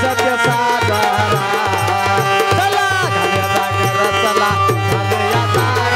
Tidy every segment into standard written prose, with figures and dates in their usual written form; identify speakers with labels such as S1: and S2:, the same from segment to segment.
S1: सत्य सागरा चला घालूया जागर चला घालूया जागर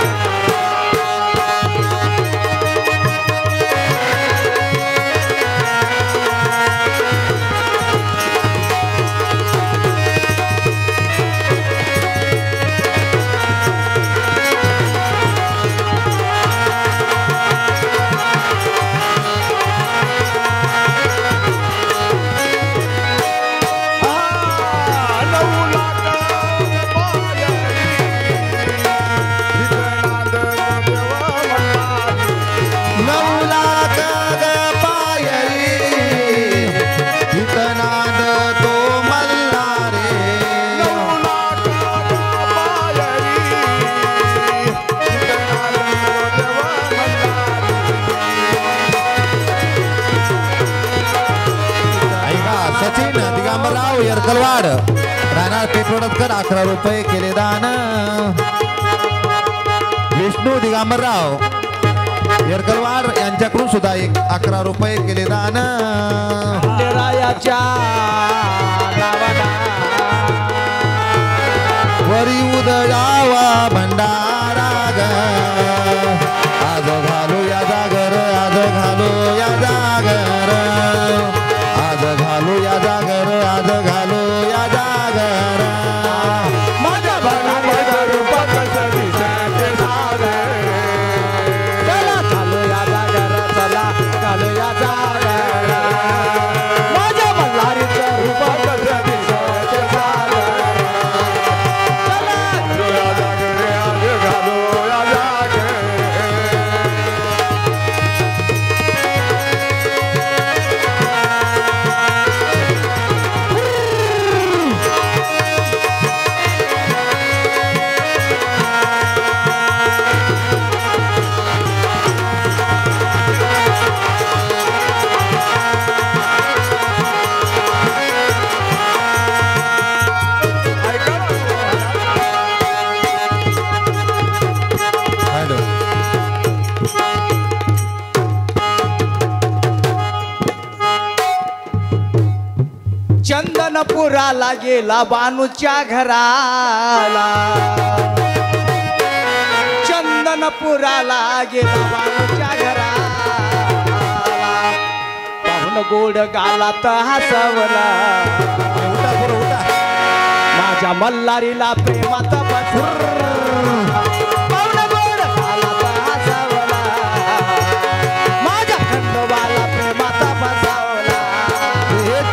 S2: यरकलवाड राणा पेटवडकर 11 रुपये केले दान विष्णू दिगंबरराव यरकलवाड यांच्याकडून सुद्धा 11 रुपये केले दान
S1: रायाच्या नावाना
S2: वरी उदयावा भंडारा ग आज घालू या जागर आज घालू या जागर आज घालू या जागर आज घालू या जागर
S1: माझ्या भरणामध्ये रूपात दिसते सागर चला घालूया जागर चला घालूया जागर माझ्या मल्हारीच्या रूपात दिसते सागर चला घालूया जागर आज घालूया जागर चंदनपुराला गेला बानूच्या घराला चंदनपुराला गेला बानूच्या घराला पाहून गोड गालात हसवला माझ्या मल्हारीला प्रेमात बसर पाहून गोड गालात हसवला माझ्या खंडोबाला प्रेमात बसवला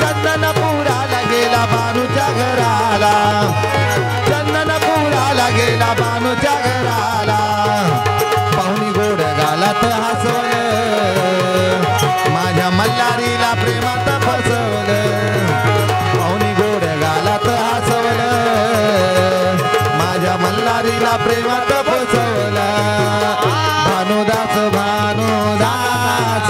S2: चंदनपुराला गेला बानूच्या घराला चंदनपुराला गेला बानूच्या घराला पाहुणी गोड गालात हसवलं माझ्या मल्हारीला प्रेमात फसवलं पाहुणी गोड गालात हसवलं माझ्या मल्हारीला प्रेमात फसवलं भानुदास भानुदास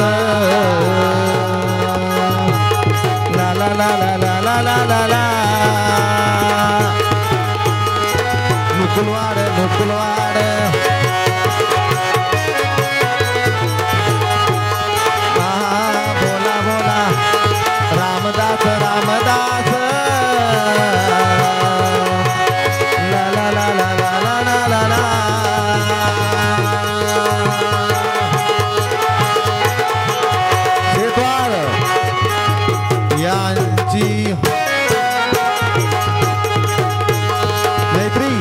S2: ला ला ला ला ला ला ला ला नुकुलवाड नुकुलवाड बोला बोला रामदास रामदास ला ला ला ला ला ला ला ला शेतवाड यांची मैत्री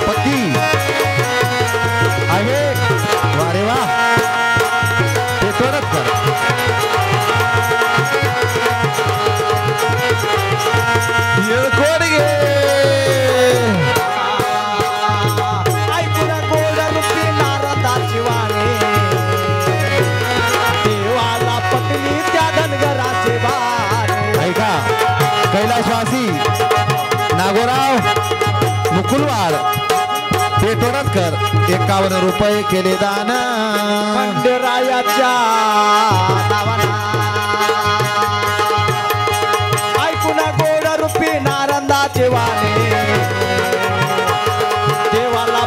S2: पक्की आहे वारे वा ते तोडत कर येळकोड गे
S1: ऐकून गोड रूपी नारदाची वाणी देवाला पटली त्या धनगराचे बाण
S2: ऐका कैलासवासी नागोराव मुकुलवाड पेटोडकर 51 रुपये केले दान
S1: खंडरायाच्या नावाना ऐकून गोड रूपी नारदाचे वाणी देवाला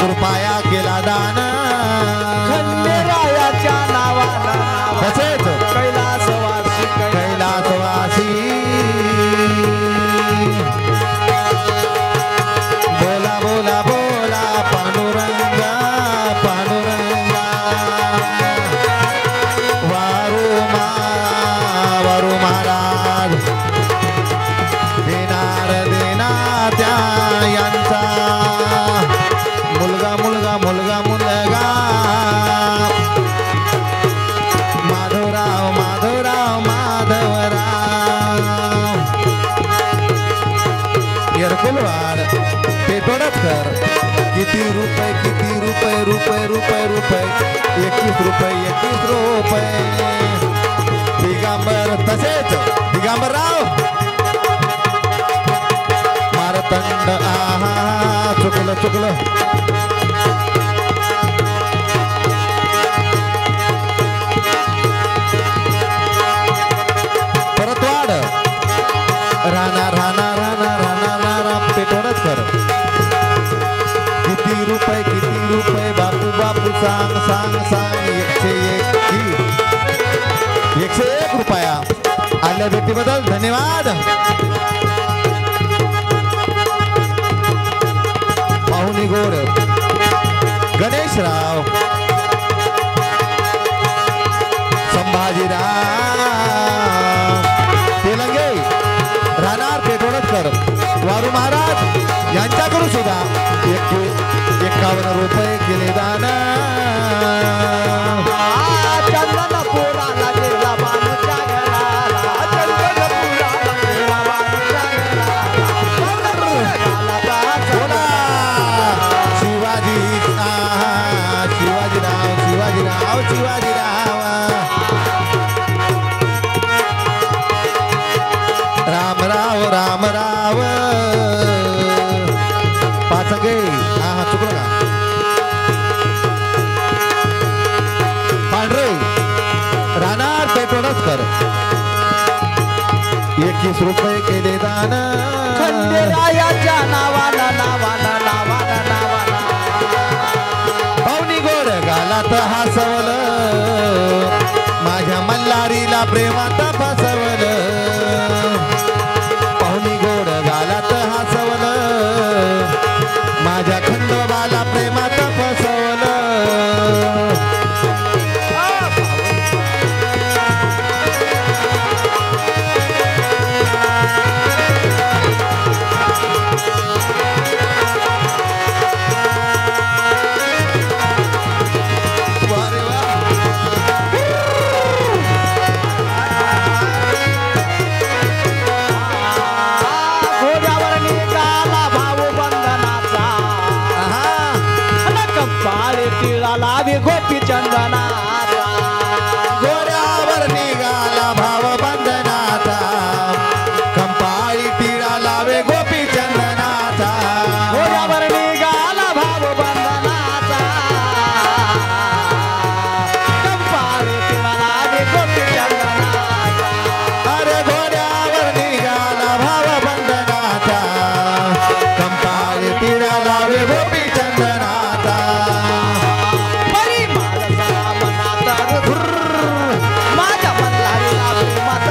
S2: कृपाया केला दान
S1: खंडेरायाच्या नावानं
S2: तसेच
S1: कैलासवासी
S2: कैलासवासी बोला बोला बोला पांडुरंगा पांडुरंगा वारू महाराज देणार त्या यांचा मुलगा मुलगा मुलगा मुलगा माधवराव माधवराव माधवराव येरकुलवाड पेटोडकर किती रुपये रुपये 21 रुपये दिगंबर तसेच दिगंबरराव मारतंड आहा चुकलं परतवाड राणा पेटोडकर किती रुपये बापू सांग 101 रुपया आल्या भेटीबद्दल धन्यवाद पाहुणी गोड गणेशराव संभाजीराव तेलंगे राहणार पेटोडकर वारू महाराज यांच्याकडून सुद्धा 51 रुपये केले दान
S1: चंदनपुराला गेला बाणूच्या घराला चंदनपुराला गेला बाणूच्या
S2: बोला शिवाजीराव रामराव पाचंगे चुकलं का पांढरे राहणार पेटोडकर 21 रुपये केले दान
S1: खंडेरायाच्या नावानं
S2: पाहुणी गोड गालात हसवलं माझ्या मल्हारीला प्रेमात फसवलं पाहुणी गोड गालात हसवलं माझ्या खंडोबाला प्रेमात फसवलं
S1: गोपी चंदनाचा
S2: गोऱ्यावर निघाला भाव बंधनाचा कंपाळी टिळा लावे गोपी चंदनाचा
S1: गोऱ्यावर निघाला भाव बंधनाचा कंपाळी टिळा लावे गोपी चंदनाचा
S2: अरे गोऱ्यावर निघाला भाव बंधनाचा कंपाळी टिळा लावे गोपी चंदनाचा
S1: माझ्या मल्हारीला प्रेमात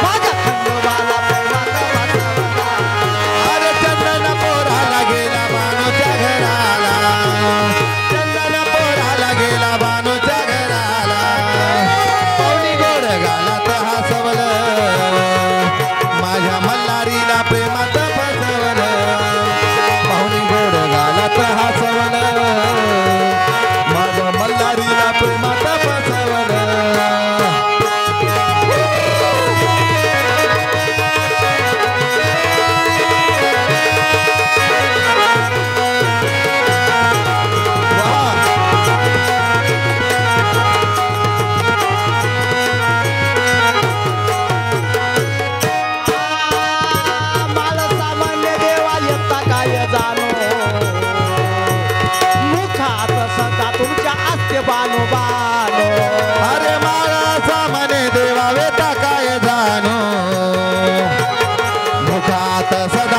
S1: माझ्या खंडोबाला प्रेमात
S2: अरे चंदन पोराला गेला बाणूच्या घराला चंदन पोराला गेला बाणूच्या घराला पाहुणी गोड गालात हसवलं माझ्या मल्हारीला प्रेमात फसवलं पाहुणी गोड गालात हसवलं माझ्या मल्हारीला प्रेमात फसवलं
S1: मला सामान्य देवा येता काय जाणो मुखात सदा तुमच्या असते बानो बानो
S2: अरे मला सामाने देवा वेता काय जाणो मुखात सदा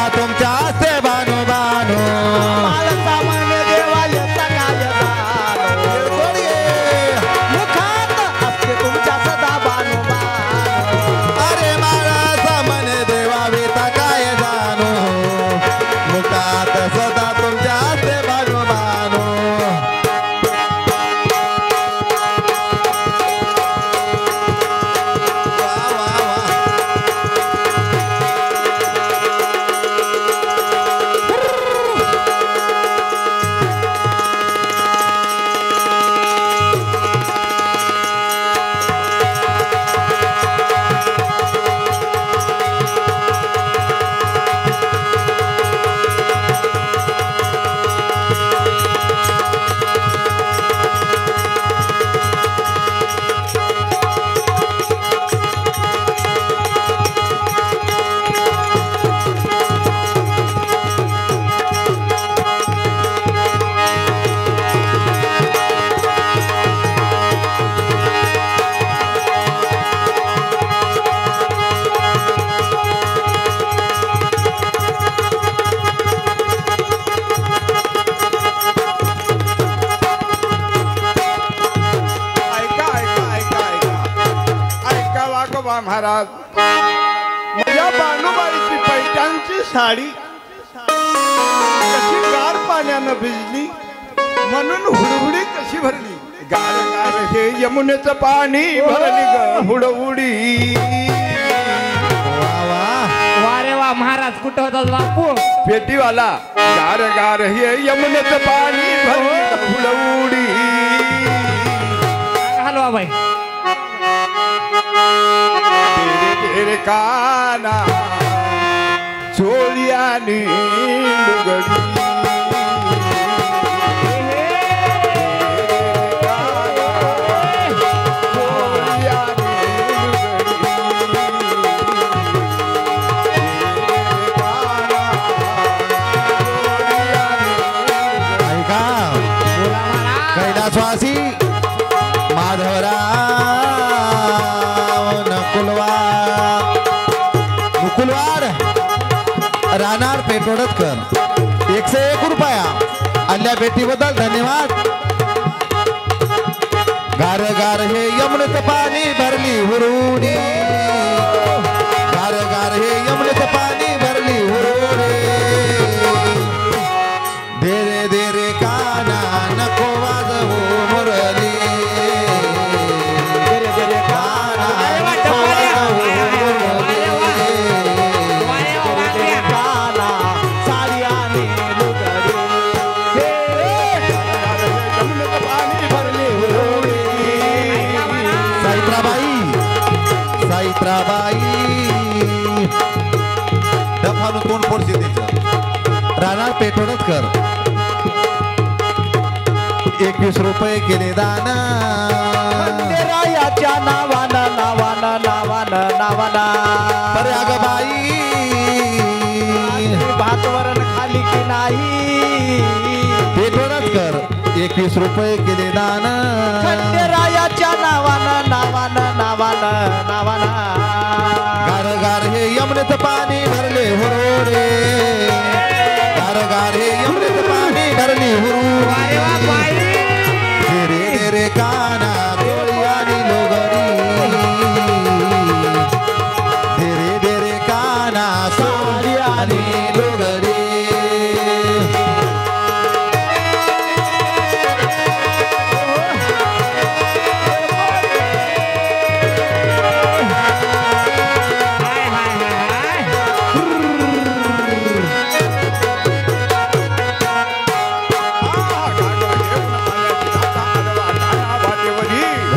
S3: वा महाराज माझ्या बानुबाईची पैठणची साडी कशी गार पाण्यानं भिजली म्हणून हुडहुडी कशी भरली गार गार हे यमुनेचं पाणी भरली ग हुडहुडी
S1: वारे वा महाराज कुठं होतात बापू
S3: पेटीवाला गार गार हे यमुनेचं पाणी भरली ग हुडहुडी
S1: हलवा बाई
S3: तेरे काना चोलियानी लुगडी
S2: कैलासवासी माधवराव मुकुलवाड राहणार पेटवडतकर 101 रुपया आल्या भेटीबद्दल धन्यवाद गार गार हे यमुनेचं पाणी भरली हुरुडी गार गार हे यमुनेचं पाणी भरली हुरुडी देरे देरे काना नको वाजवू मुरली देरे देरे काना नको वाजवू मुरली देरे काना साडी आणि लुगडी
S3: यमुनेचं पाणी भरली हुरहुडी
S2: सावित्राबाई डफानु तोंड फोडचे तिचं राहणार पेटवडतकर 21 रुपये केले दान
S1: रायाच्या नावानं नावानं नावानं नावानं
S2: अरे अगं बाई
S1: भातवरण खाली की नाही
S2: पेटवडतकर 21 रुपये केले दान
S1: रायाच्या नावानं नावानं नावानं नावानं
S2: गार गार हे यमुनेचं पाणी भरले हुरोरे गार गार हे यमुनेचं पाणी भरले हुरू देरे देरे काना तोळी आणि लोगडी देरे देरे काना साडी आणि लोगडी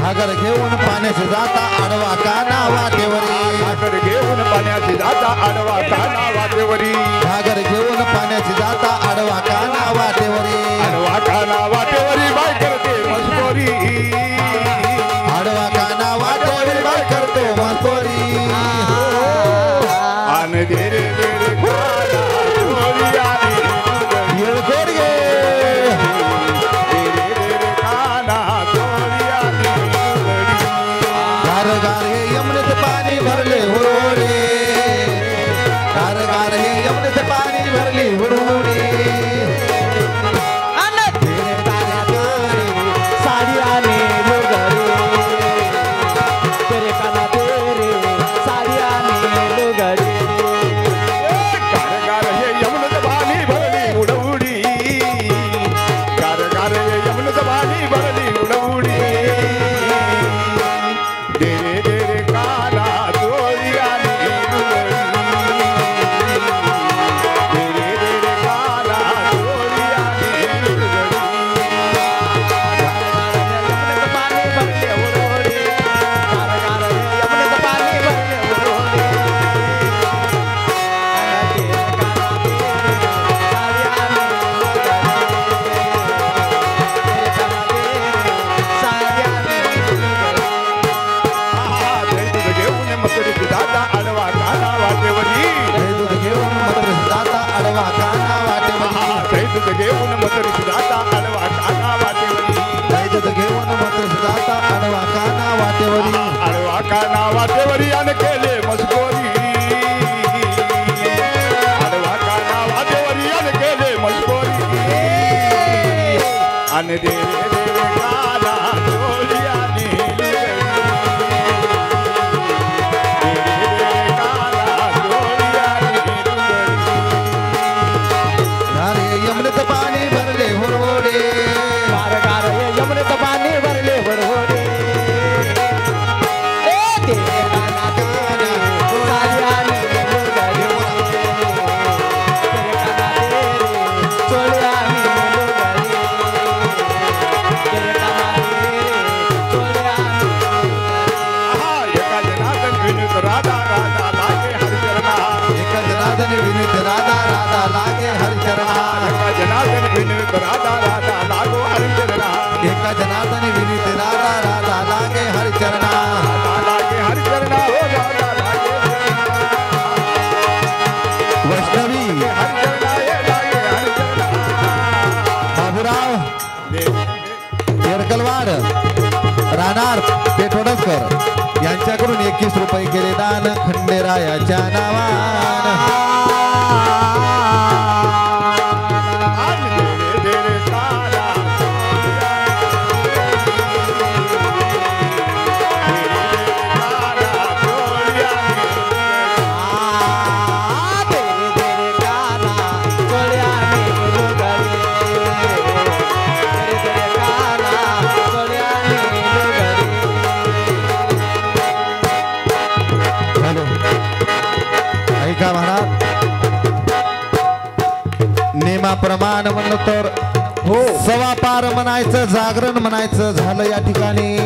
S2: घागर घेऊन पाण्याचे जाता आडवा काना वाटेवरी
S3: घागर घेऊन पाण्याची जाता आडवा काना वाटेवरी
S2: घागर घेऊन पाण्याची जाता आडवा काना वाटेवरी
S3: आडवा काना वाटेवरी बाय करते मस्कोरी
S2: आडवा काना वाटेवरी बाय करतो मस्कोरी
S3: आन देरे देरे काना चोरी आणि
S2: येळकोड गे
S3: देरे देरे काना चोरी आणि
S2: गार गार हे यमुनेचं पाणी भरले हुरोडे गार गार हे यमुनेचं पाणी भरले हुरोडे
S1: साडी आणि लुगडी तेरे काना तेरे साडी आणि लुगडी
S3: गार गार हे यमुनेचं पाणी भरली उडउडी गार गार हे यमुनेचं पाणी भरली उडउडी देरे देरे काना चोरी आणि देरे देरे काना चोरी आणि
S1: पाणी भरले उडवडे गार गार यमुनेचं पाणी भरले उडवडे
S3: घेऊन मकरीची दाता आडवा काना वाटेवरी
S2: दूध घेऊन मात्र जाता आडवा काना वाटेवरी
S3: दूध घेऊन मकरीची दाता आडवा काना वाटेवरी
S2: दूध घेऊन मात्र जाता आडवा काना वाटेवरी
S3: आडवा काना वाटेवरी आणि केले मस्कोरी आडवा काना वाटेवरी आणि केले मस्कोरी आणि देरे देरे काना चोरी आणि विनीत राधा राधा लागो हरिचरणा
S2: एका जनार्दनी विनीत राधा राधा लागे हरिचरणा
S3: राधा लागे हरिचरणा हो राधा लागे
S2: वैष्णवी
S3: हरिचरणा ये लागे हरिचरणा
S2: बाबूराव येरकलवाड राहणार पेठोडकर यांच्याकडून 21 रुपये केले दान खंडेरायाच्या नावानं ऐका महाराज नेमाप्रमाण म्हणलं तर हो सवा पार म्हणायचं जागरण म्हणायचं झालं या ठिकाणी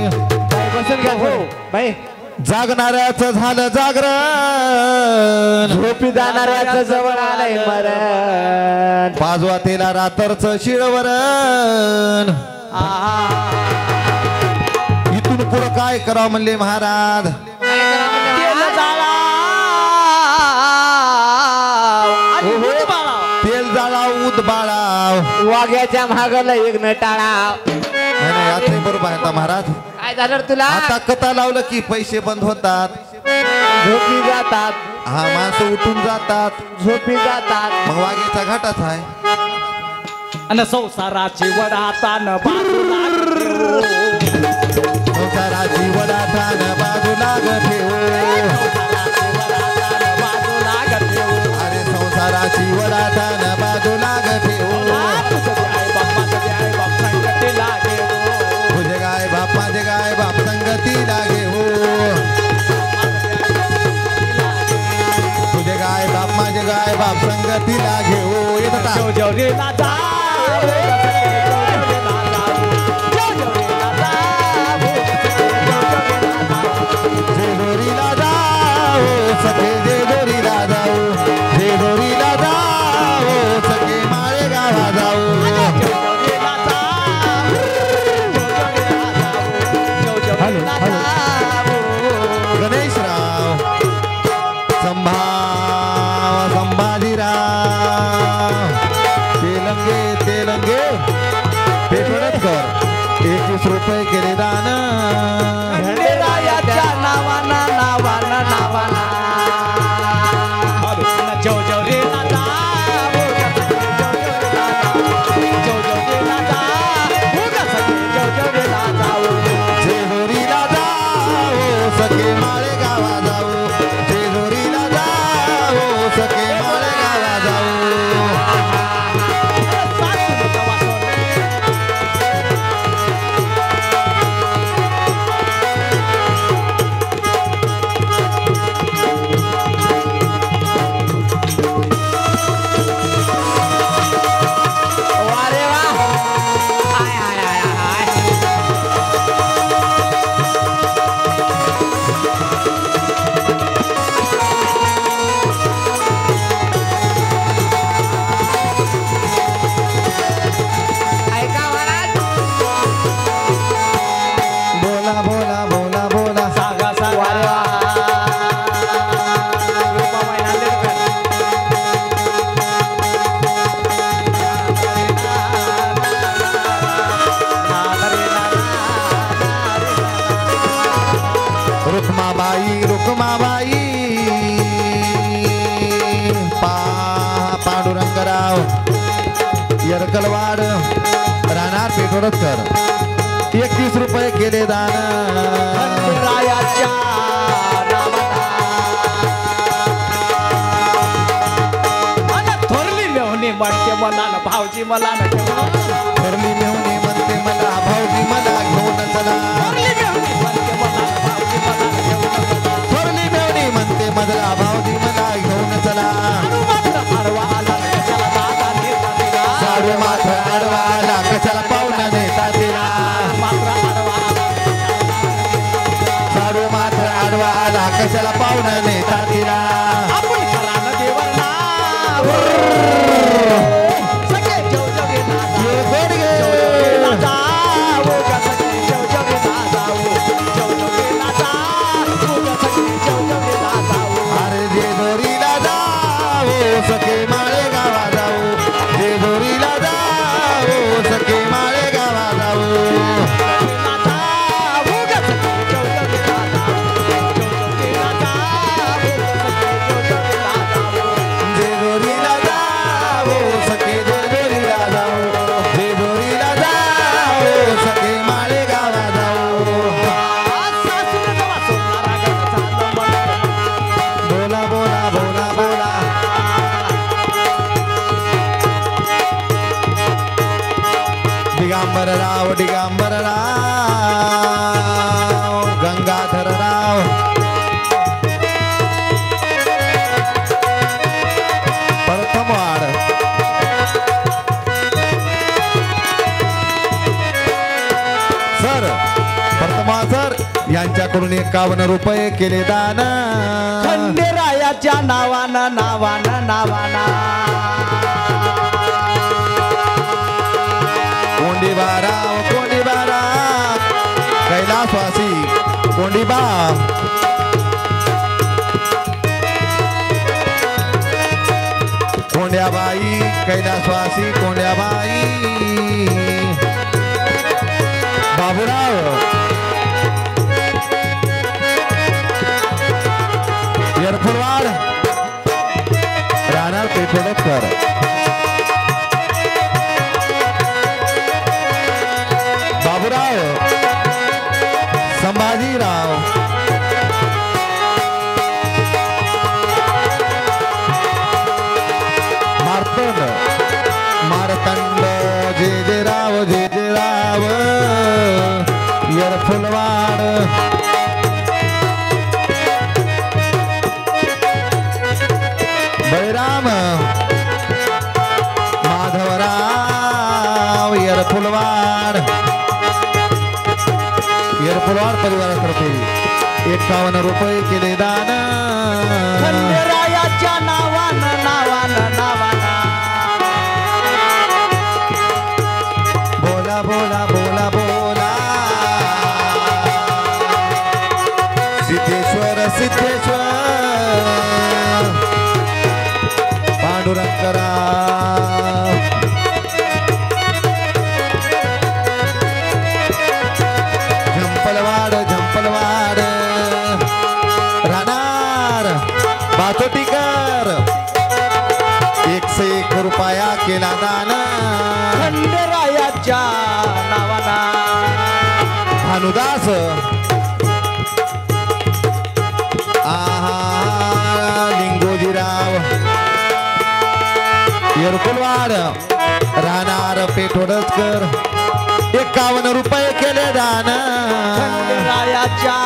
S2: जागणाऱ्याचं झालं जागरण
S1: झोपी जाणाऱ्याचं जवळ आलंय मरण
S2: पाजवा तेला रातरचं शिळवरण इथून पुढं काय करावं म्हणले महाराज तेल जाळाव उद बाळाव
S1: वाघ्याच्या मागला एक न टाळाव
S2: नाही यात नाही बरोबर आहे आता महाराज
S1: काय झालं रे तुला
S2: आता कथा लावलं की पैसे बंद होतात
S1: झोपी जातात
S2: हा माणसं उठून जातात
S1: झोपी जातात
S2: मग वाघेचा घाटाच आहे
S4: आणि संसाराची वडातान बाजूला
S2: संसाराची वडाठाण बाजूला ठेवू अरे संसाराची वडाठाण बाजूला ठेवू तुझे गाय बाप माझे गाय बाप संगती लागे हो तुझे गाय बाप माझे गाय बाप संगती लागे हो येत जेजोरीला जाओ सखे जेजोरीला जाओ जेजोरीला जाओ सखे माळे गावा जाओ गणेशराव संभाजीराव तेलंगे पेठोडकर 21 रुपये केले दान
S1: खंडेरायाच्या नावाना नावाना नावाना
S4: जव जव रे लाजा
S2: जेजोरीला जाओ सखे माळे गावा जाओ जेजोरीला जाओ सखे माळे गावा जाओ
S1: वारे वा आय आय आय आय ऐका महाराज
S2: बोला बोला बोला बोला
S4: सागा सागा
S1: वारे वा
S2: रुक्माबाई पांडुरंगराव येरकलवाड राहणार पेठोडकर 21 रुपये केले दान
S1: खंडेरायाच्या नावाना
S4: थोरली मेवणी म्हणते मला ना भाऊजी मला ना
S2: थोरली मेहुणी म्हणते मला भाऊजी मला घेऊन चला थोरली मेहुणी म्हणते मला भाऊजी मला घेऊन चला साडू मात्र अडवाला कशाला पाहुणा नेता तिला साडू मात्र अडवाला कशाला पाहुणा नेता तिला अमरराव दिगंबरराव गंगाधरराव प्रथमवाड सर प्रथमा सर यांच्याकडून 51 रुपये केले दान
S4: खंडेरायाच्या नावानं नावानं नावाना
S2: कोंडीबाराव कोंडीबारा कैलासवासी कोंडीबा कोंड्याबाई कैलासवासी कोंड्याबाई बाबूराव एअरफोर्सवाड राहणार पेठोडकर बाबूराव संभाजीराव मार्तंड मारतंड जे जे राव एअरफोर्सवाड बैराम माधवराव एअरफोर्सवाड परिवारातर्फे 51 रुपये केले दान
S4: खंडेरायाच्या नावानं नावानं नावाना
S2: बोला बोला बोला बोला सिद्धेश्वर सिद्धेश्वर पांडुरंगराव झंपलवाड राहणार बाचोटीकर 101 रुपया केला दान
S4: खंडेरायाच्या नावाना
S2: भानुदास आहा लिंगोजीराव एअरफोर्सवाड राहणार पेठोडकर 51 रुपये केले दान
S4: खंडेरायाच्या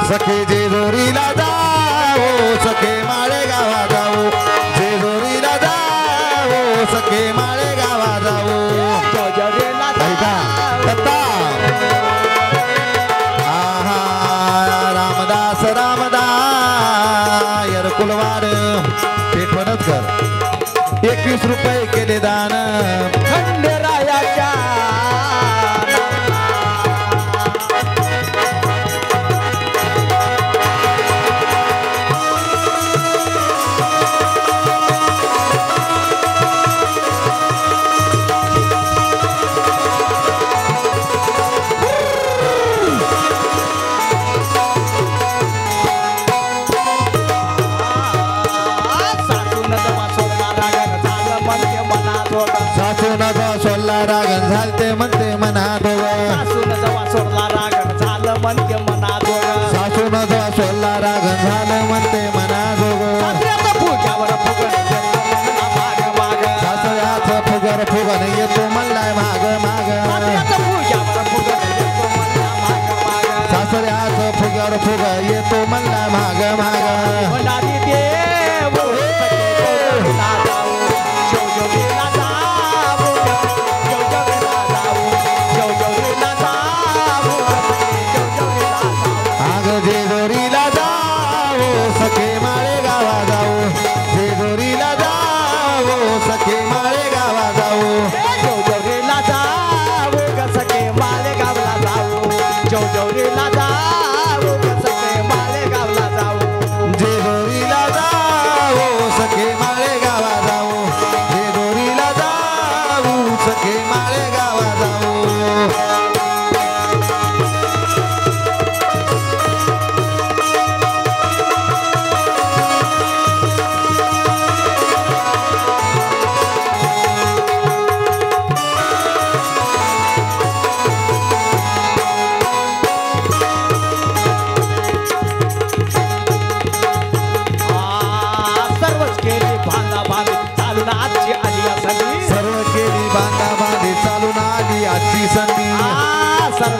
S2: सखे जेजोरीला जाओ सखे माळेगावा जाओ जेजोरीला जाओ सखे माळेगावा जाओ
S4: जोजरीला
S2: ऐका दत्ता आहा रामदास एअरफोर्सवाड पेठवडकर 21 रुपये केले दान
S4: खंडेरायाच्या
S2: सासूनचा सोल्ला रागण झालते म्हणते मना दोघ
S4: सासूनचा वासोरला रागण झालं म्हणते मना दोघ
S2: सासूनचा सोल्ला रागण झालं म्हणते मना दोघ
S4: सासऱ्याचं फुग्यावर फुगण माग माग
S2: सासऱ्याचं फुगर फुगन येतो मल्लाय माग माग
S4: सासऱ्याचं फुग्यावर फुगण येतो म्हणला माग माग
S2: सासऱ्याचं फुगर फुग येतो मल्लाय माग माग
S4: म्हणाली देव सखे जोजरीला जाऊ जोजरीला जाऊ जोजरीला जाऊ जोजरीला जाऊ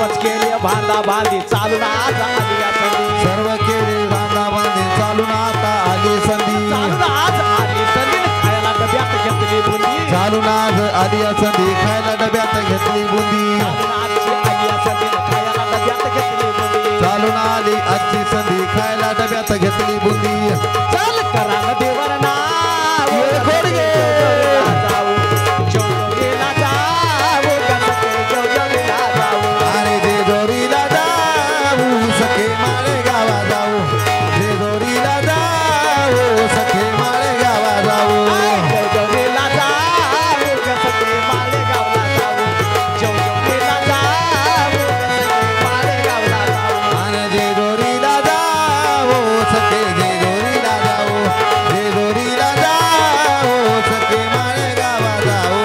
S4: सर्वच केले बांधा बांधी चालून आज आली या संधी
S2: सर्व केले बांधा बांधे चालून आता आली संधी
S4: चालून आज आली संधी खायला डब्यात घेतली बुंदी
S2: चालून आज आली या संधी खायला डब्यात घेतली बुंदी
S4: चालून आजची आली या संधी खायला डब्यात घेतली बुंदी
S2: चालून आली आजची संधी खायला डब्यात घेतली बुंदी
S4: चल करा देवर नाव
S2: घोडगे
S4: जेवढीला जाऊ जेवढीला जाऊ
S2: अरे जे जोरीला जाऊ सखे माळे गावा जाऊ जे जोरीला जाऊ सखे माळे गावा जाऊ
S4: जेवढीला जाऊ सखे माळे गावला जाऊ जेवढीला जाऊ सखे माळे गावला जाऊ
S2: आणि जे जोरीला जाऊ सखे जे जोरीला जाऊ जे जोरीला जाऊ सखे माळे गावा जाऊ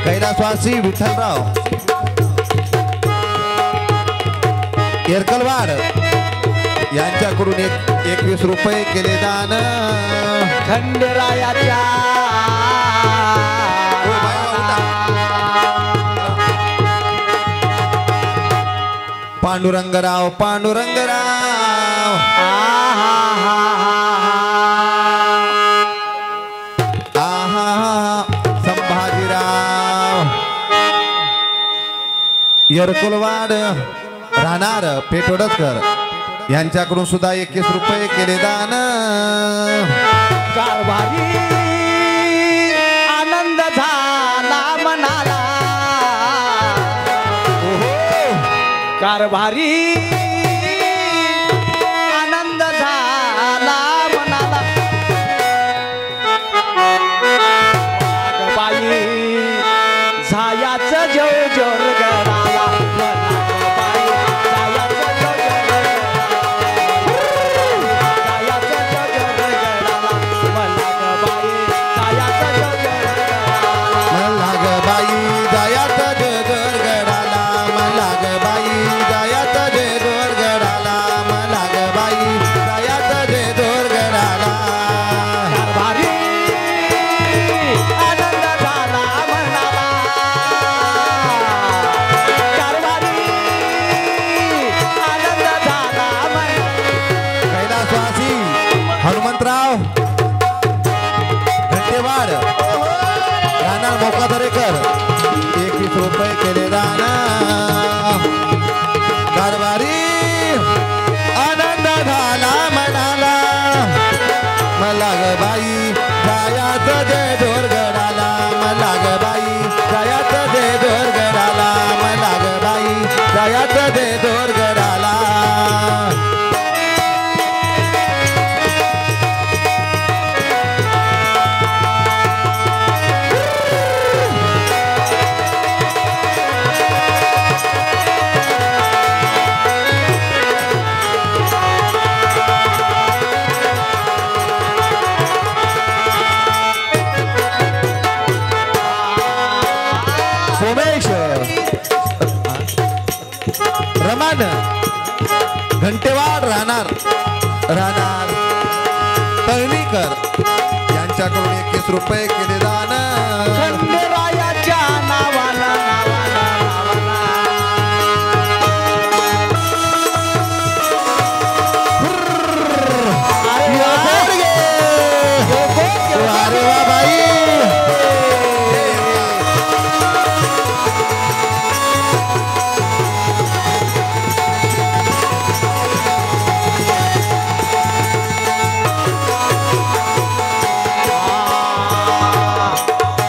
S2: कैलासवासी विठ्ठलराव येरकलवाड यांच्याकडून 21 रुपये केले दान
S4: खंडेरायाच्या
S2: पांडुरंगराव संभाजीराव येरकुलवाड राहणार पेटोडकर यांच्याकडून सुद्धा 21 रुपये केले दान
S4: कारभारी आनंद झाला मनाला कारभारी आनंद झाला मनाला बाई झायाचं जो जोर गडाला बाई झायाचं जो जोर झायाचं जो जोर गडाला बाई झायाचं जो जोर गडाला
S2: मला ग बाई जायात जोर गडाला मला ग बाई जायात जोर गडाला मला ग बाई जायात जोर गडाला
S4: कारभारी आनंद झाला मनाला कारभारी आनंद झाला मनाला
S2: कैलासवासी हनुमंतराव घंटेवाड राहणार मोकादरेकर 21 रुपये केले दान कारभारी आनंद झाला मनाला मला ग बाई जायात जय जोर गडाला मला ग बाई जायात जय जोर गडाला मला ग बाई जायात जय जोर गडाला सोमेश रमान घंटेवाड राहणार तळणीकर यांच्याकडून 21 रुपये केले दान
S4: खंडेरायाच्या नावाला
S2: अरे वा बाई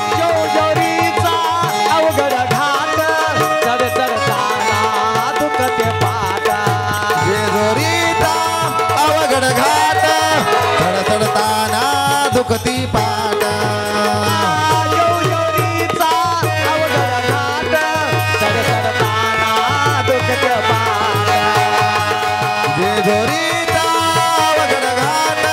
S4: जेवढीचा अवघड घाट चढ चढताना दुखते पाट
S2: जेजोरीचा अवघड घाट चढ चढताना दुखती पाट
S4: जेवढीचा अवघड घाट चढ चढताना दुखते पाट
S2: जेजोरीचा अवघड घाट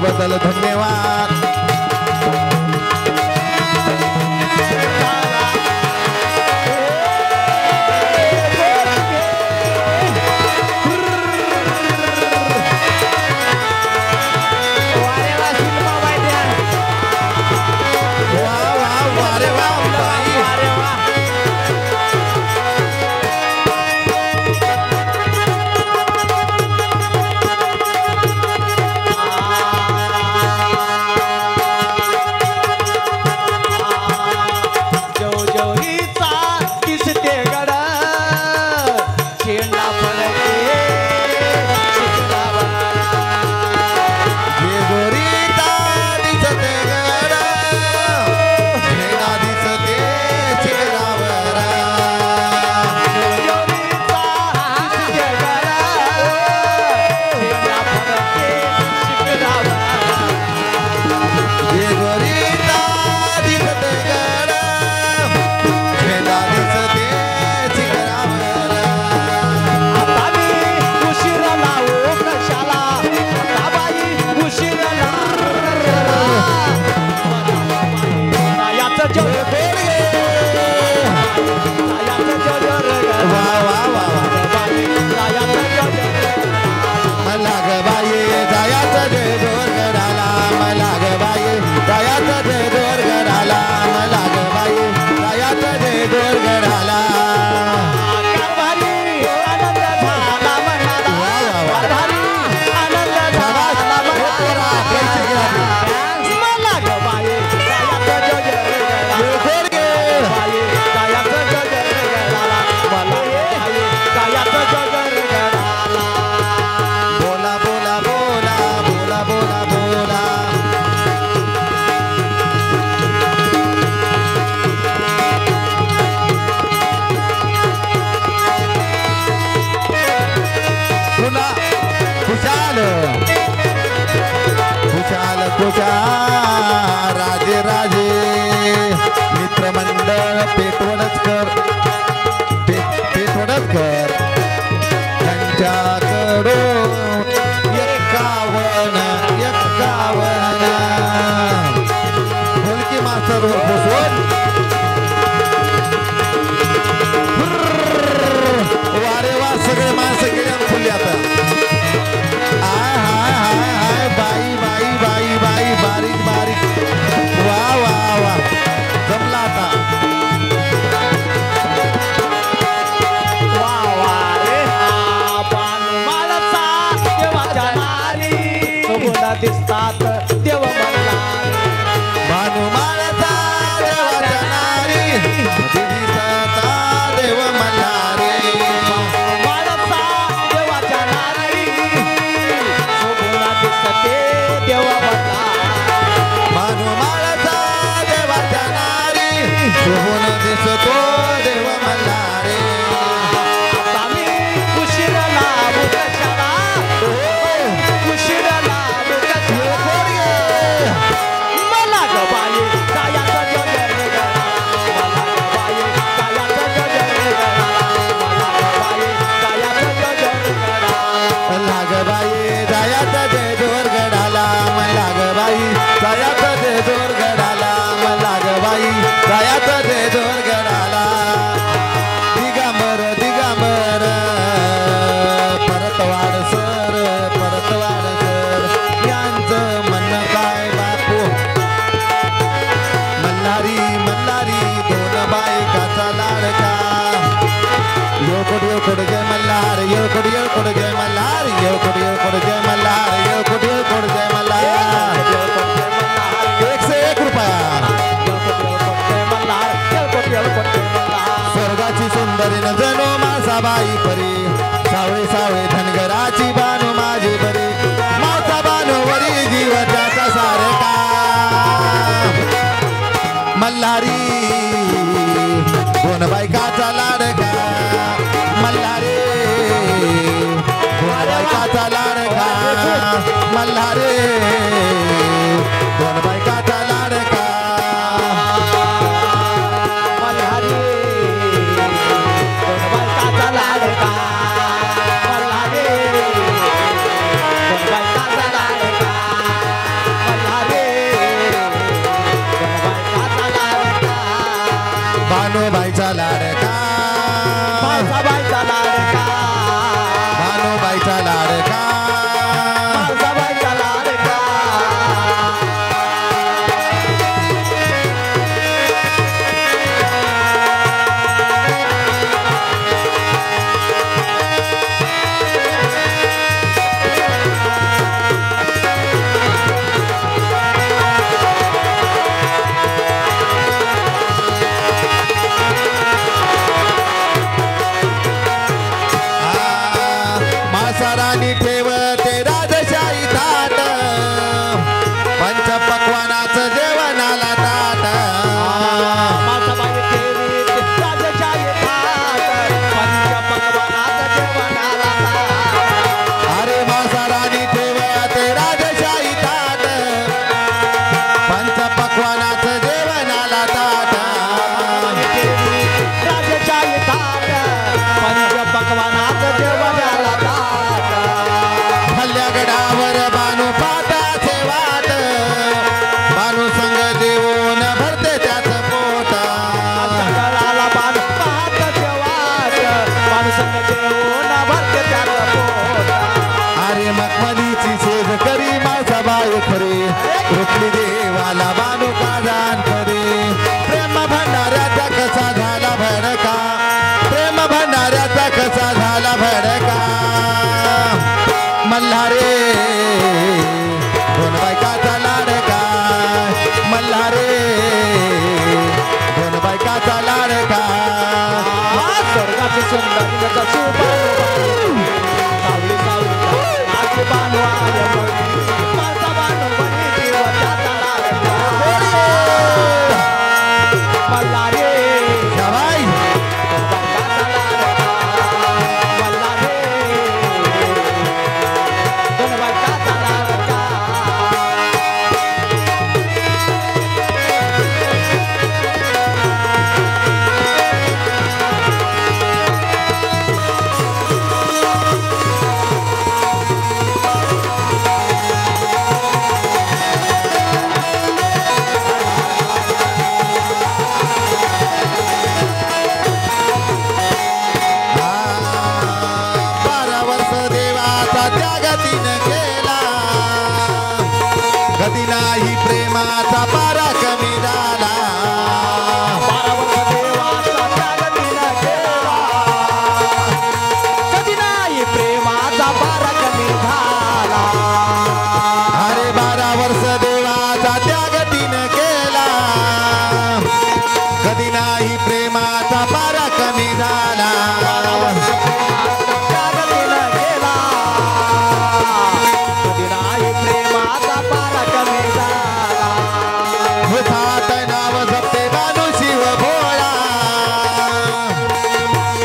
S2: बद्दल धन्यवाद. राजे राजे मित्रमंडळ पेटवडकर पेटवडकर त्यांच्याकडून 51 ढोलकी मास्तर बसवून वारे वा सगळे माणसं गेल्या फुले आता. बाई बाई बाई बाई बारीक बारीक वा वा वा जमला आता.
S4: वा वा रे पानमाळाचा देवाच्या नारी सोबला दिसतात देव मल्हारी.
S2: भानुमाळाचा देवाच्या नारी दिसता देव मल्हारी.
S4: माळाचा देवाच्या नारी सोबला दिसते देव मल्हारी.
S2: भानुमाळाचा देवाच्या नारी शोभून दिसतो देव मल्हारी.
S4: आम्ही उशिराला मुकशाला उशिराला मुकशाला मला ग बाई कायाचा गजर गळा. मला ग बाई कायाचा गजर गळा. मला ग बाई कायाचा गजर गळा.
S2: लाग बाई जायाचा जय जोर गडाला. मला ग बाई जायाचा जय जोर गडाला. मला ग बाई जायाचा जय जोर गडाला. दिगंबर दिगंबर परतवाड सर यांचं म्हणणं काय बापू. मल्हारी मल्हारी दोन बायकाचा लाडका. येळकोट जय मल्हार येळकोट जय मल्हार येळकोट जय मल्हार येळकोट जय मल्हार. 101 रुपया. स्वर्गाची सुंदरी न जणू मासाबाई परी. सावळे सावळे धनगराची बानू माझी बरी. मासा बानूवरी जीव त्याचा सारका. मल्हारी दोन बायकाचा लाडका. मल्हारी दोन बायकाचा लाडका. मल्हारी दोन बायकाचा लाडका.
S4: मल्हारी दोन बायकाचा लाडका.
S2: माझा अंतरे प्रेम भंडाऱ्याचा कसा झाला भडका प्रेम भंडाऱ्याचा कसा झाला भडका मल्हारे दोन बायकाचा लाडका मल्हारे दोन बायकाचा लाडका
S4: स्वर्गाचे सुंदर सावली सावली आजी बांधू आय माझा बांधू बनी जीव त्याचा लाडका मल्हारे
S2: शाबाई
S4: बायकाचा लाडका मल्हारे दोन बायकाचा लाडका
S2: कधी नाही प्रेमाचा पारा कमी झाला
S4: 12 वर्ष देवाचा त्याग तिनं केला कधी नाही प्रेमाचा पारा कमी झाला
S2: अरे 12 वर्ष देवाचा त्याग तिनं केला कधी नाही प्रेमाचा पारा कमी झाला
S4: त्याग तिनं केला कधी नाही प्रेमाचा पारा कमी झाला
S2: मुखात नाव जपते बानू शिव भोळा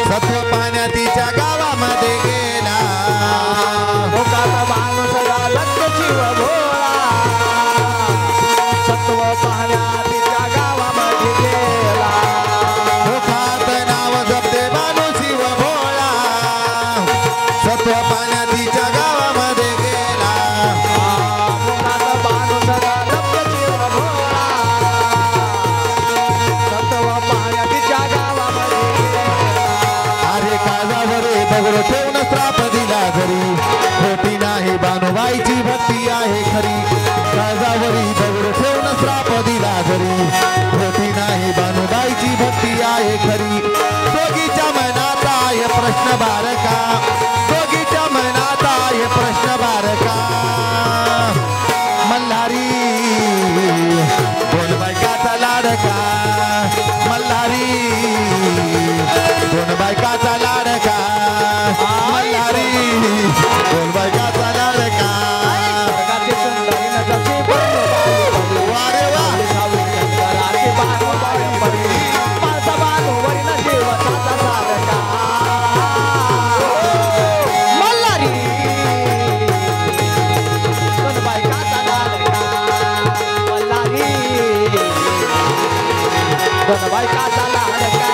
S2: सत्व पाण्यातीच्या गावामध्ये गेला
S4: मुखात बाणू सदा लक्ष शिव भोळा सत्व पाहण्या तिच्या गावामध्ये गेला
S2: मुखात नाव जपते बानू शिव भोळा सत्व पाण्यातीच्या गावामध्ये गेला
S4: मुखात बाणू सदा लक्ष शिव भोळा सत्व पाहण्या तिच्या गावामध्ये गेला
S2: अरे काजावर दगड ठेवून श्राप दिला घरी खोटी नाही बानुबाईची भक्ती आहे खरी काजावरी दगड ठेवून श्राप दिला घरी खोटी नाही बानुबाईची भक्ती आहे खरी दोघीच्या मनात आहे प्रश्न बारका दोघीच्या मनात आहे प्रश्न बारका मल्हारी दोन बायकाचा लाडका मल्हारी दोन बायकाचा लाडका मल्हारी दोन बायकाचा लाडका
S4: स्वर्गाची सुंदरी नजरची बाणू
S2: वारे वा
S4: शंकराची बाणू बाळंबरी माझा बाणू वरील जीवताचा सारका मल्हारी दोन बायकाचा लाडका मल्हारी दोन बायकाचा लाडका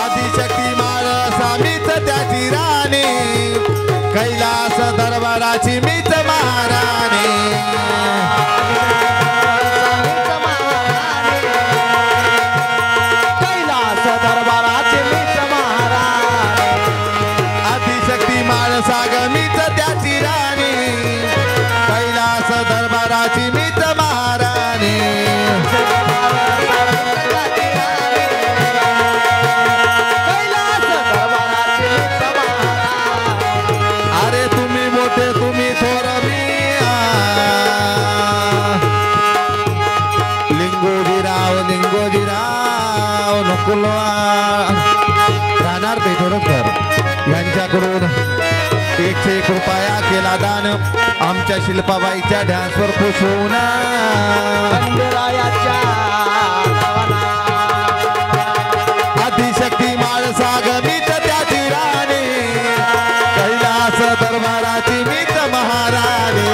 S2: आदिशक्ती माळसा मीच त्याची राणी कैलास दरबाराची मीच महाराणी
S4: कैलास दरबाराचे मीच महाराणी
S2: आदिशक्ती माळसा ग मीच त्याची राणी कैलास दरबाराची मीच महाराणी
S4: कैलास दरबाराचे मीच महाराणी
S2: अरे तुम्ही मोठे तुम्ही थोर मी लिंगोजीराव नकुलवा राहणार ते थोरकर यांच्याकडून 101 रुपया केला दान आमच्या शिल्पाबाईच्या ढ्यासवर खुश होऊन
S4: खंडेरायाच्या नावाना
S2: आदिशक्ती माळसा गमीत त्याची राणी कैलास दरबाराची मीत महाराणी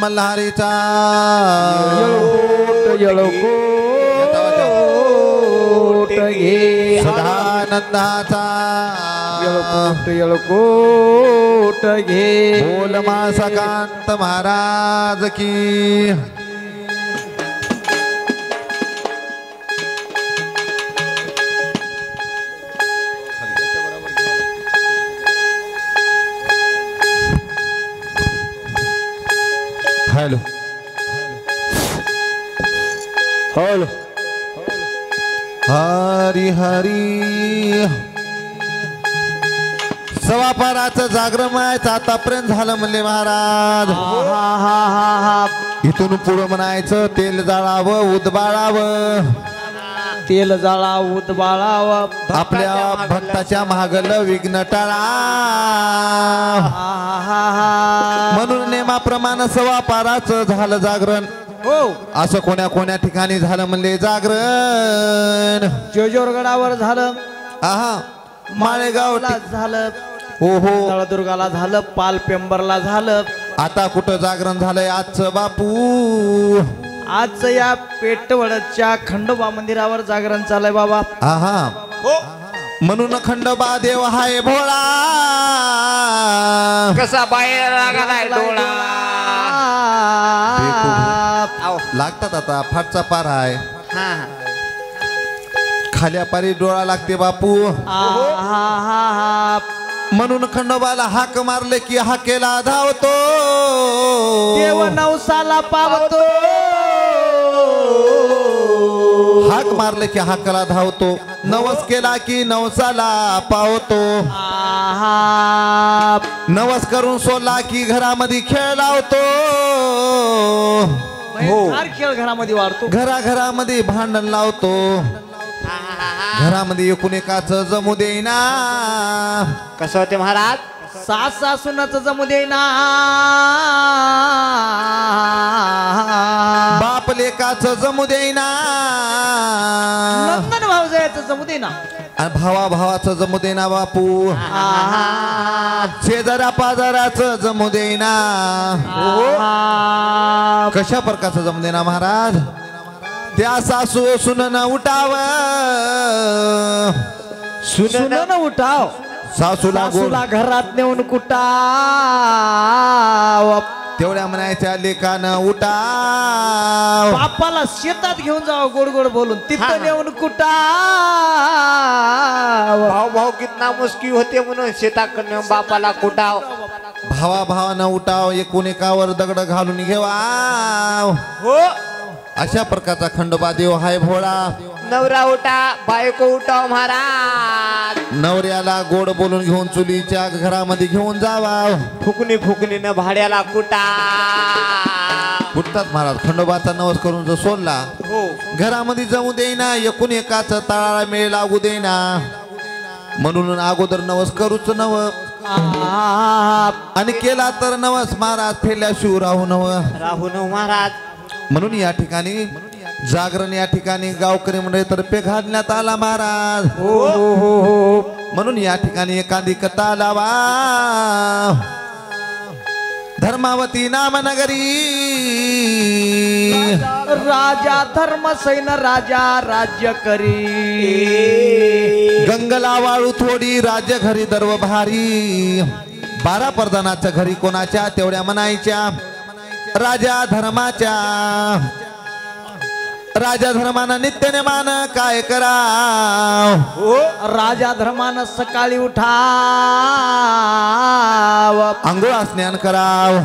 S2: मल्हारीचा
S4: येळकोट घे
S2: सदानंदाचा
S4: येळकोट घे
S2: बोल मासकांत महाराज की हॅलो
S4: हॅलो
S2: हरी हरी सवापाराचं जागरण आहे आतापर्यंत झालं म्हणले महाराज. इथून पुढं म्हणायचं तेल जाळावं उदबाळावं
S4: तेल जाळा उदबाळावं
S2: आपल्या भक्ताच्या महागल विघ्न टाळा म्हणून नेमाप्रमाणे सवापाराचं झालं जागरण.
S4: हो
S2: असं कोण्या कोण्या ठिकाणी झालं म्हणले जागरण.
S4: जोजोरगडावर झालं
S2: आहा माळेगावला
S4: झालं
S2: हो हो
S4: नळदुर्गाला झालं पाल पेंबरला झालं.
S2: आता कुठं जागरण झालंय आजचं बापू.
S4: आज या पेटवडच्या खंडोबा मंदिरावर जागरण चालय बाबा.
S2: आहा म्हणून खंडोबा देव हाय भोळा
S1: कसा बाहेर लागलाय डोळा
S2: लागतात आता फाटचा पार आहे खाल्या पारी डोळा लागते बापू. म्हणून खंडोबाला हाक मारले की हाकेला धावतो
S4: देव नवसाला पावतो.
S2: हाक मारले की हाकला धावतो नवस केला की नवसाला पावतो. नवस करून सोडला की घरामध्ये खेळ लावतो.
S4: फार खेळ घरामध्ये वाढतो.
S2: घराघरामध्ये भांडण लावतो. घरामध्ये एकूण एकाच जमू देईना.
S1: कसं होते महाराज
S4: सास सासूनाच जमू देईना.
S2: बाप लेकाच जमू देईना.
S4: नंदन भाऊजाचं जमू देईना.
S2: आणि भावा भावाचं जमू देईना बापू. शेजाऱ्या पाजाऱ्याचं जमू देईना. कशा प्रकारचं जमू देईना महाराज. त्या सासू सुनन उठाव
S4: सुनन उठाव
S2: सासूला
S4: सासूला घरात नेऊन कुटाव.
S2: तेवढ्या म्हणायच्या लेकानं उठाव.
S4: बापाला शेतात घेऊन जावं गोड गोड बोलून तिथं नेऊन कुटाव.
S1: भाऊ भाऊ कितना मुस्की होते म्हणून शेताकडनं बापाला कुटाव.
S2: भावा भावानं उठाव एकूण एकावर दगड घालून घेवा.
S1: हो
S2: अशा प्रकारचा खंडोबा देव हाय भोळा.
S1: नवरा उठा बायको उठाव महाराज.
S2: नवऱ्याला गोड बोलून घेऊन चुलीच्या घरामध्ये घेऊन जावा.
S1: फुकणी फुकणीनं भाड्याला कुटा.
S2: कुठतात महाराज खंडोबाचा नवस करून जो सोडला
S1: हो
S2: घरामध्ये जाऊ देईना. एकूण एकाच तळाला मेळ लागू देईना. म्हणून अगोदर नवस करूच नव आणि केला तर नवस महाराज फेरल्याशिव राहू नव.
S1: राहू न महाराज.
S2: म्हणून या ठिकाणी जागरण या ठिकाणी गावकरी मंडळीतर्फे घालण्यात आला महाराज. म्हणून या ठिकाणी एखादी कथा लावा. धर्मावती नामनगरी
S4: राजा धर्मसैन राजा राज्य करी.
S2: गंगला वाळू थोडी राज्य घरी दर्व भारी. 12 प्रधानाच्या घरी कोणाच्या तेवढ्या म्हणायच्या राजा धर्माच्या. राजा धर्मानं नित्य मान काय कराव.
S4: राजा धर्मानं सकाळी उठाव.
S2: आंघोळ स्नान कराव.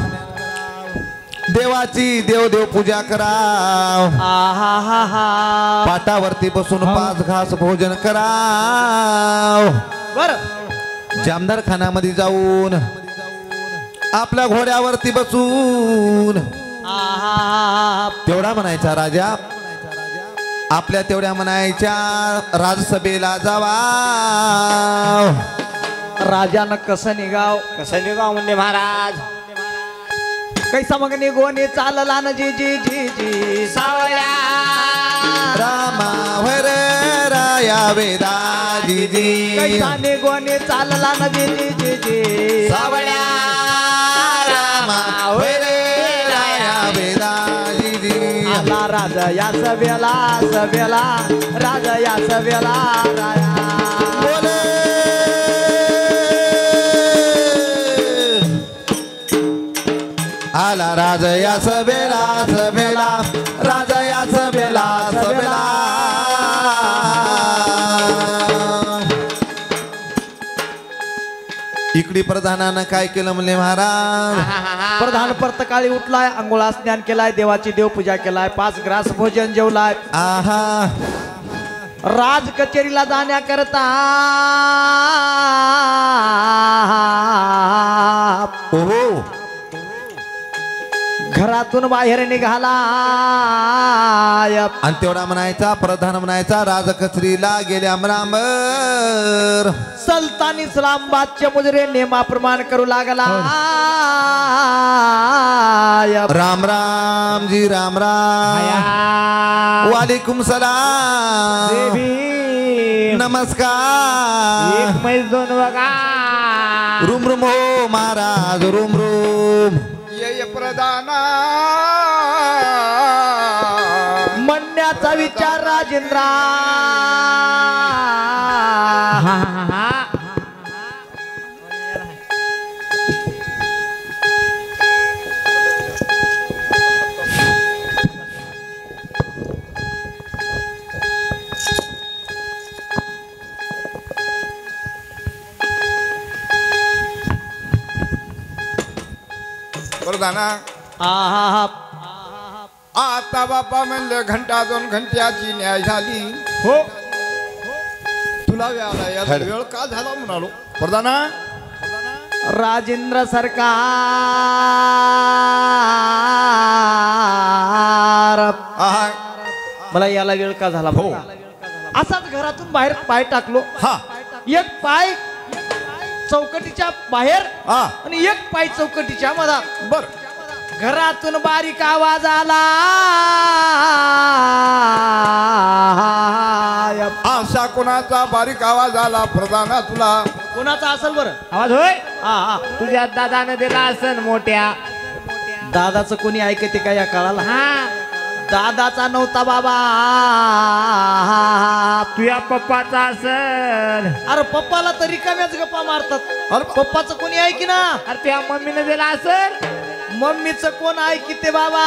S2: देवाची देव पूजा कराव. पाटावरती बसून 5 घास भोजन कराव.
S4: बर
S2: जामदार खानामध्ये जाऊन आपल्या घोड्यावरती बसून तेवढा म्हणायचा राजा. आपल्या तेवढ्या म्हणायच्या राजसभेला जावा.
S4: राजानं कसं निघाव.
S1: कसं निघाव म्हणजे महाराज.
S4: कैसा मग निघोने चालला न जी जी जी जी
S1: सावळ्या
S2: रामा वर राया वेदा जी
S4: कैसा निघोने चालला न जी जी जी जी
S1: सावळ्या
S4: राज या सभेला सभेला राज या सभेला राया
S2: बोले आला राज या सभेला सभेला राज या सभेला सभेला इकडे प्रधानानं काय केलं म्हणले महाराज
S4: प्रधान परतकाळी उठलाय अंघोळा स्नान केलाय देवाची देवपूजा केलाय 5 ग्रास भोजन जेवलाय
S2: आहा
S4: राज कचेरीला जाण्याकरता
S2: ओहो
S4: घरातून बाहेर निघाला
S2: आणि तेवढा म्हणायचा प्रधान म्हणायचा राजकचरीला गेल्या अमरांबर
S4: सल्तान इस्लामाबादचे मुजरे नेमाप्रमाण करू लागला
S2: राम राम जी राम राम वालेकुम सलाम नमस्कार
S4: एक मैस दोन बघा
S2: रुम रुम हो महाराज रुम रुम
S3: ये प्रधाना
S4: म्हणण्याचा विचार राजेंद्रा
S3: प्रधाना
S4: आहा
S3: आता बापा म्हणलं घंटा 2 घंट्याची न्याय झाली
S4: हो
S3: तुला याला वेळ का झाला म्हणालो प्रधाना
S4: राजेंद्र सरकार
S3: आहा
S4: मला याला वेळ का झाला
S3: हो.
S4: असाच घरातून बाहेर पाय टाकलो
S3: हा
S4: एक पाय चौकटीच्या बाहेर
S3: हा
S4: आणि एक पाय चौकटीच्या मधात
S3: बर
S4: घरातून बारीक आवाज आला
S3: असा कोणाचा बारीक आवाज आला प्रधाना तुला
S4: कोणाचा असेल बरं
S5: आवाज होय
S4: हा
S5: तुझ्या दादानं दिला असन मोठ्या
S4: दादाचं कोणी ऐकते का या काळाला
S5: हा
S4: दादाचा नव्हता बाबा
S5: तुझ्या पप्पाचा असन
S4: अरे पप्पाला तर रिकाम्याच गप्पा मारतात
S3: अरे
S4: पप्पाचं कोणी ऐकी ना
S5: अरे तुझ्या मम्मीनं दिला असन
S4: मम्मीचं कोण ऐकिते बाबा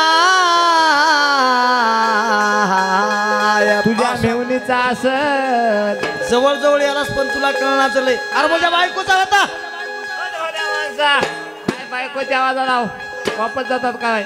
S5: तुझ्या मेवणीचा असन
S4: जवळ जवळ यालाच पण तुला कळणार लय अरे माझ्या बायकोचा होता
S5: काय बायकोच्या आवाजाला वापस जातात काय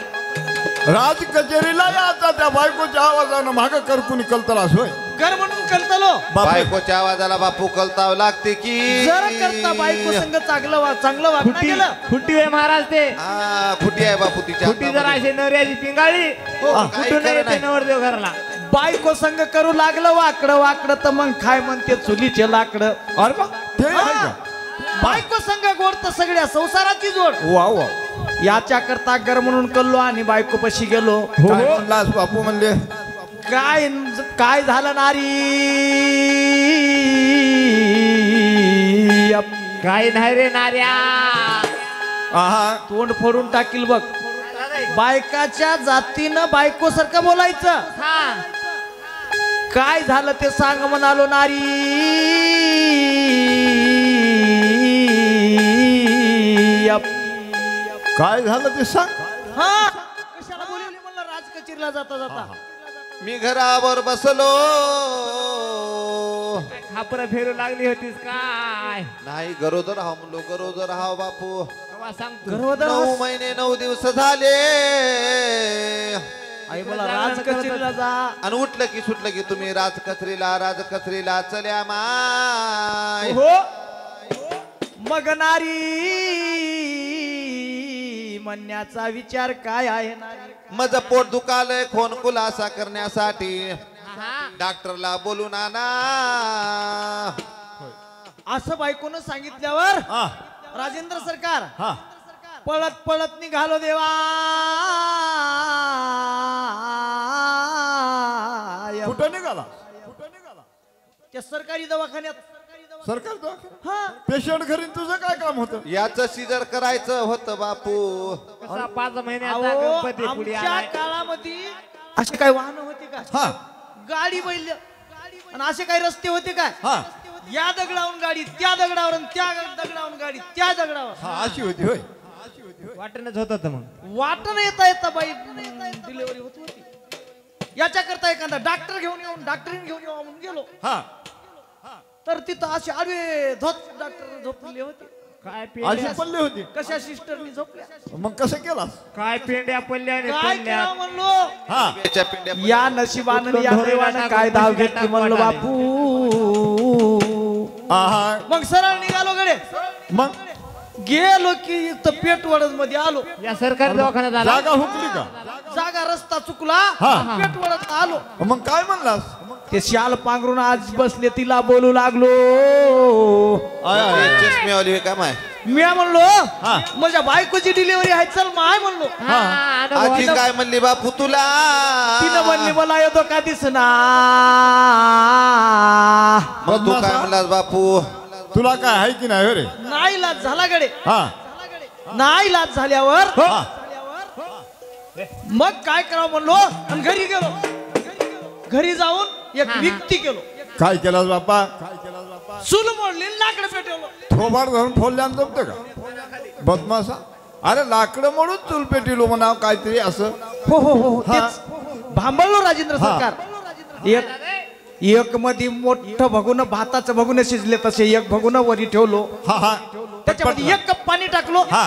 S3: राज कचेरीला याचा त्या बायकोच्या आवाजानं माग करकून कलतलास होय
S4: कर म्हणून कळतलो
S2: बायकोच्या आवाजाला बापू कलताव लागते की
S4: जर करता बायको संग चांगलं वागणं
S5: खुटी
S4: गेलं
S5: खुटी आहे महाराज ते
S2: हा खुटी आहे बापू तिच्या
S5: खुटी जर
S2: हातामध्ये.
S5: अशी नवऱ्याची पिंगाळी
S2: काही
S5: कुठून
S2: खरं
S5: येते
S2: नाही.
S5: नवरदेव घरला
S4: बायको संग करू लागलं वाकडं वाकडं तर मग काय म्हणते चुलीचे लाकडं
S3: अरे बा ते आहे का
S4: बायको संग गोड तर सगळ्या संसाराची जोड
S3: वा वा
S4: याच्या करता गर म्हणून कल्लो आणि बायको पशी गेलो
S3: काय म्हणलास बापू म्हणले
S4: काय काय झालं नारी
S5: काही नाही रे नार्या
S3: आहा
S4: तोंड फोडून टाकील बघ बायकाच्या जातीनं बायको सारखं बोलायचं
S5: हा
S4: काय झालं ते सांग म्हणालो नारी
S3: काय झालं ते सांग
S4: हा कशाला बोलवली म्हणलं राज कचेरीला जाता जाता
S2: मी घरावर बसलो
S5: खापर फेरू लागली होतीस काय
S2: नाही गरोदर हा म्हणलो गरोदर हा बापू
S5: तेव्हा सांगतो
S4: गर्भवती
S2: 9 महिने 9 दिवस झाले
S4: आई मला राज कचेरीला जा
S2: आणि उठलं की सुटलं की तुम्ही राजकचरीला चल्या माय
S4: हो मग नारी म्हणण्याचा विचार काय आहे नारी
S2: माझं पोट दुखालय खोन खुलासा करण्यासाठी
S5: हा
S2: डॉक्टरला बोलून आणा
S4: असं बायकोनं सांगितल्यावर
S3: हा
S4: राजेंद्र सरकार
S3: हा
S4: पळत पळत निघालो देवा
S3: कुठं निघाला
S4: त्या सरकारी दवाखान्यात
S3: सरकार दवाखाना
S4: हा
S3: पेशंट घरी तुझं काय काम होतं
S2: याचं सिजर करायचं होतं बापू
S5: कसा 5 महिन्याचा
S4: अहो,
S5: गणपती पुढे
S4: आमच्या
S5: आलाय
S4: काळामध्ये असे काय वाहन होते काय
S2: हा
S4: गाडी बैल आणि असे काही रस्ते होते काय
S2: हा
S4: या दगडावरून गाडी त्या दगडावर आणि त्या दगडावरून गाडी त्या दगडावर
S2: हा अशी होती होय
S5: वाटणच होत होतं मग
S4: वाटण येता बाई डिलिव्हरी होत होती याच्याकरता एखादा डॉक्टर घेऊन येऊन डॉक्टरीन घेऊन येऊ म्हणून गेलो
S2: हा
S4: तर तिथं असे आडवे डॉक्टर झोपलेले होते
S5: काय
S2: अशी
S5: पेंड्या
S2: पल्ले होती
S4: कशा सिस्टरनी झोपल्या
S2: मग कसं केलास
S5: काय पेंड्या पडल्या रे,
S4: काय
S5: पडल्या
S4: करावं म्हणलो
S2: हा
S4: या नशिबानं या देवानं काय धाव घेतली म्हणलो बापू
S2: हा
S4: मग सरळ निघालो गडे
S2: मग
S4: गेलो की इथं पेटवडत मध्ये आलो
S5: या सरकारी दवाखान्यात झाला
S2: जागा हुकली का
S4: जागा रस्ता चुकला
S2: हा.
S4: पेटवडत आलो
S2: मग काय म्हणलास
S4: ते शाल पांघरून आज बसले तिला बोलू लागलो
S1: चष्मेवाली काय माय
S4: मी म्हणलो माझ्या बायकोची डिलिव्हरी आहे चल माय म्हणलो
S5: हा, अनुभव
S1: आजी
S5: आता-
S1: काय म्हणली बापू तुला
S4: तिनं म्हणली मला येतो का दिसना
S1: मग तू काय म्हणलास बापू
S2: तुला काय आहे की नाही हो रे
S4: नाही लाज झाला गडे
S2: हा
S4: नाही लाज झाल्यावर
S2: हा
S4: मग काय करावं म्हणलो आणि घरी गेलो घरी जाऊन एक व्यक्ती केलो
S2: काय केलास बाप्पा
S4: चूल मोडली लाकडं पेटवलं
S2: थोबाड धरून फोडल्यानं जमतं का बदमासा अरे लाकडं मोडून चूल पेटिलो म्हणावं काहीतरी असं
S4: हो हो हो
S2: हा.
S4: तेच भांबळलो राजेंद्र
S2: हा.
S4: सरकार एक मध्ये मोठं भगुन भाताचं भगुन शिजले तसे एक भगुन वरी ठेवलो
S2: हा हा
S4: त्याच्यामध्ये एक कप पाणी टाकलो
S2: हा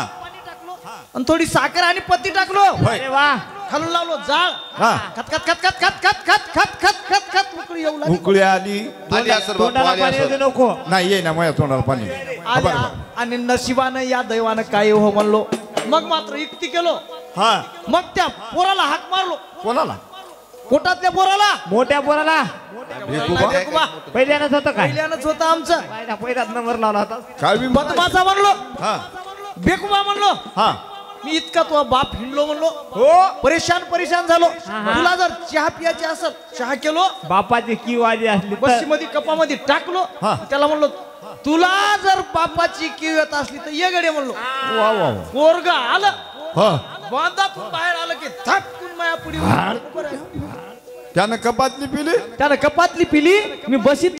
S4: आणि थोडी साखर आणि पत्ती टाकलो
S5: अरे वा
S4: खालून लावलो जाळ
S2: हा
S4: खत खत खत खत खत खत खत खत खत खत खत उकळी येऊ लागली
S2: उकळी आली
S1: आली असेल बापू
S5: तोंडाला
S1: आली
S5: पाणी
S1: असेल
S5: येऊ नको
S2: नाही ये ना माझ्या तोंडाला पाणी
S4: आल्या
S2: बरोबर.
S4: आणि नशिबानं या दैवानं काय हो म्हणलो मग मात्र युक्ती केलो
S2: हा
S4: मग त्या पोराला हाक मारलो
S2: कोणाला
S4: पोटातल्या पोराला
S5: मोठ्या पोराला
S4: बेकुबा.
S5: पहिल्यानंच होतं काय
S4: पहिल्यानंच होतं आमचं
S5: पहिलाच नंबर लावला होता
S2: काय बी
S4: बदमाचा म्हणलो
S2: हा
S4: बेकुबा म्हणलो
S2: हा
S4: मी इतका तो बाप हिंडलो म्हणलो
S2: हो
S4: परेशान झालो तुला जर चहा पियाची असेल चहा केलो
S5: बापाची की वाजी असली तर
S4: बशीमध्ये कपामध्ये टाकलो
S2: हा.
S4: त्याला म्हणलो तुला जर बापाची किव येत असली तर ये गडे म्हणलो
S2: वा वा
S4: पोरग आलं
S2: हा
S4: बांधातून बाहेर आलं की थपकून माया पुढे
S2: त्यानं कपातली पिली
S4: त्यानं कपातली पिली मी बशीत